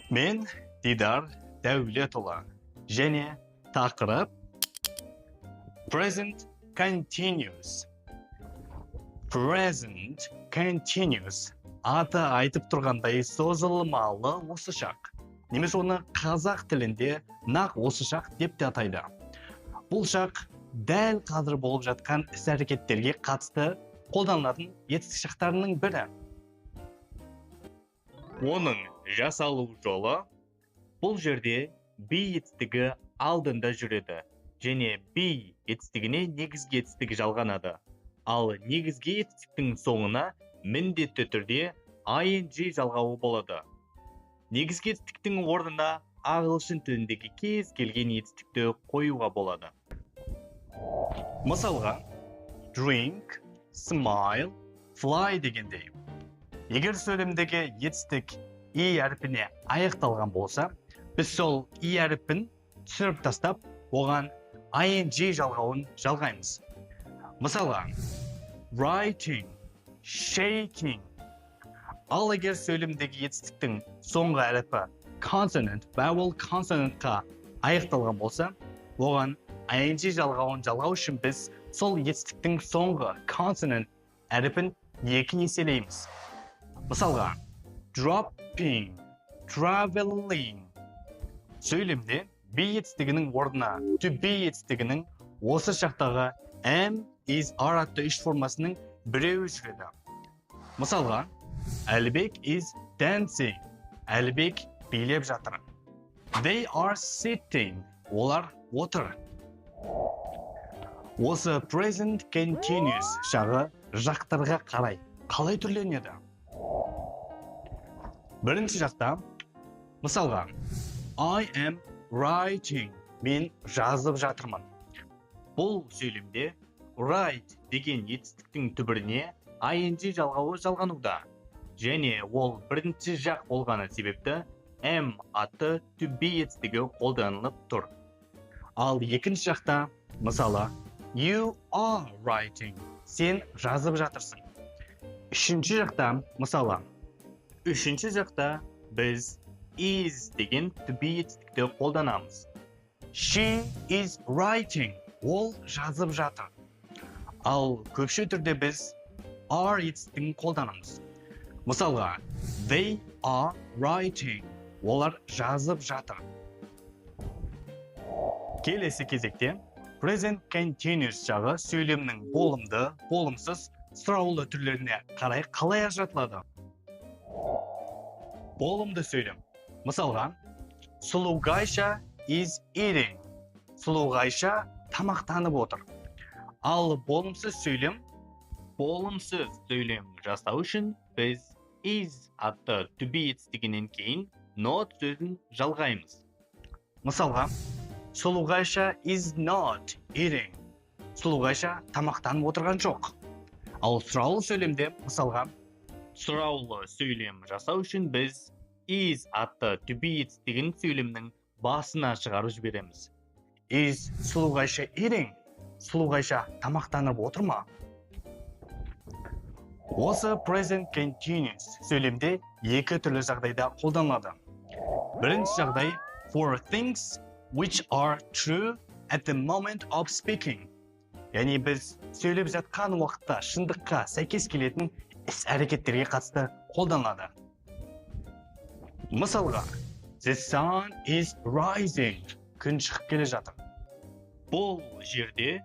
Мен Дидар Дәулетұлы және тақырып Present Continuous. Present Continuous аты айтып тұрғандай созылмалы осы шақ. Немесе оны қазақ тілінде нақ осы шақ деп те атайды. Бұл шақ дәл қазір болып жатқан іс-әрекеттерге қатысты қолданылатын етістік шақтарының бірі. Оның жасалу жолы бұл жерде be етістігі алдында жүреді және be етістігіне негізгі етістік жалғанады. Ал негізгі етістіктің соңына міндетті түрде ing жалғауы болады. Негізгі етістіктің орнына ағылшын тіліндегі кез келген етістікті қоюға болады. Мысалға, drink, smile, fly дегендей. Егер сөйлемдегі етістік и әріпіне аяқталған болса, біз сол и әріпін түсіріп тастап, оған ing жалғауын жалғаймыз. Мысалға, writing, shaking. Ал егер сөйлемдегі етістіктің соңғы әріпі consonant, vowel consonantқа аяқталған болса, оған ing жалғауын жалғау үшін біз сол етістіктің соңғы consonant әріпін екі еселейміз. Мысалға, dropping, traveling. Сөйлемде be етістігінің орнына to be етістігінің осы шақтағы am, is, are атты үш формасының біреуі жүреді. Мысалға, Әлібек is dancing. Әлібек билеп жатыр. They are sitting. Олар отыр. Осы present continuous шағы жақтарға қарай қалай түрленеді? Бірінші жақта, мысалға, I am writing. Мен жазып жатырмын. Бұл сөйлемде write деген етістіктің түбіріне ing жалғауы жалғануда. Және ол бірінші жақ болғаны себепті am атты to be етістігі қолданылып тұр. Ал екінші жақта, мысалы, you are writing. Сен жазып жатырсың. Үшінші жақта, мысалы, үшінші жақта біз is деген to be етістікті қолданамыз. She is writing. Ол жазып жатыр. Ал көпше түрде біз are етістігін қолданамыз. Мысалға, they are writing. Олар жазып жатыр. Келесі кезекте present continuous жағы сөйлемнің болымды, болымсыз, сұраулы түрлеріне қарай қалай ажыратылады? Болымды сөйлем. Мысалға, Сұлуғайша is eating. Сұлуғайша тамақтанып отыр. Ал болымсыз сөйлем жасау үшін біз is атты to be етістігінен кейін not сөзін жалғаймыз. Мысалға, Сұлуғайша is not eating. Сұлуғайша тамақтанып отырған жоқ. Ал сұраулы сөйлемде, мысалға, сұраулы сөйлем жасау үшін біз is атты to be етістігін сөйлемнің басына шығарып жібереміз. Is Сұлуғайша eating? Сұлуғайша тамақтанып отыр ма? Осы present continuous сөйлемде екі түрлі жағдайда қолданылады. Бірінші жағдай for things which are true at the moment of speaking. Яғни біз сөйлеп жатқан уақытта шындыққа сәйкес келетін іс-әрекеттерге қатысты қолданылады. Мысалға, the sun is rising. Күн шығып келе жатыр. Бұл жерде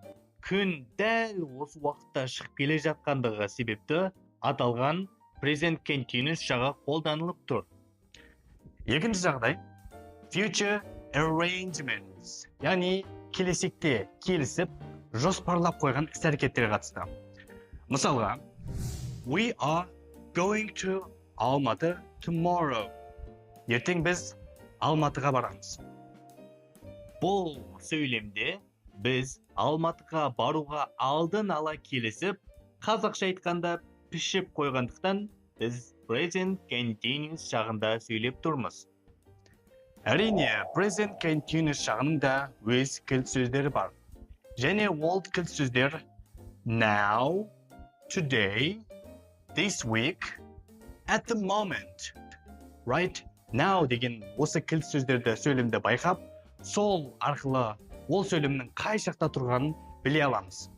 күн дәл осы уақытта шығып келе жатқандығы себепті аталған present continuous жағы қолданылып тұр. Екінші жағдай future arrangements. Яғни келешекте келісіп, жоспарлап қойған іс-әрекеттерге қатысты. Мысалға, we are going to Алматы tomorrow. Ертең біз Алматыға барамыз. Бұл сөйлемде біз Алматыға баруға алдын ала келісіп, қазақша айтқанда пішіп қойғандықтан біз present continuous жағында сөйлеп тұрмыз. Әрине, present continuous жағының да өз кілт сөздері бар. Және ол кілт сөздер now, today, this week, at the moment, right now деген осы кілт сөздерді сөйлемде байқап, сол арқылы ол сөйлемнің қай жақта тұрғанын біле аламыз.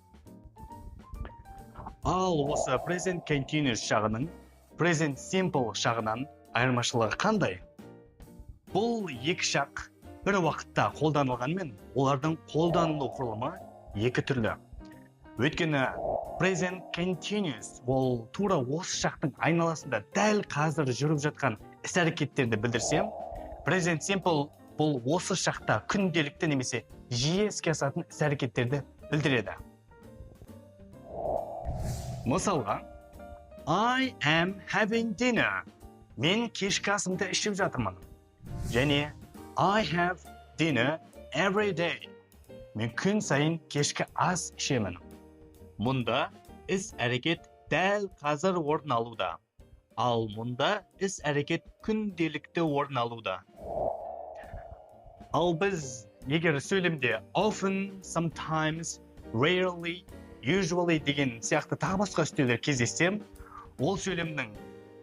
Ал осы present continuous шағының present simple шағынан айырмашылығы қандай? Бұл екі шақ бір уақытта қолданылғанмен, олардың қолданылу құрылымы екі түрлі. Өйткені present continuous ол тура осы шақтың айналасында дәл қазір жүріп жатқан іс-әрекеттерді білдірсем, present simple бұл осы шақта күнделікті немесе жиі іске асатын іс-әрекеттерді білдіреді. Мысалға, I am having dinner. Мен кешкі асымды ішіп жатырмын. Және I have dinner every day. Мен күн сайын кешкі ас ішемін. Мұнда іс-әрекет дәл қазір орын алуда. Ал мұнда іс-әрекет күнделікті орын алуда. Ал біз егер сөйлемде often, sometimes, rarely, usually деген сияқты тағы басқа үстеулер кездессем, ол сөйлемнің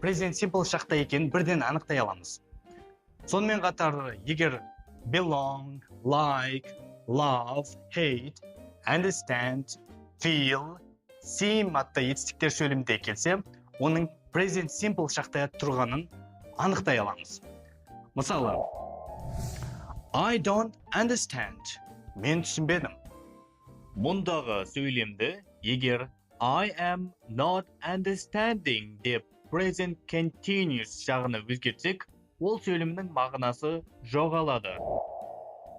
present simple шақта екенін бірден анықтай аламыз. Сонымен қатар егер belong, like, love, hate, understand, feel, seem атты етістіктер сөйлемде келсе, оның present simple шақта тұрғанын анықтай аламыз. Мысалы, I don't understand. Мен түсінбедім. Мұндағы сөйлемді егер I am not understanding деп present continuous жағына өзгертсек, ол сөйлемнің мағынасы жоғалады.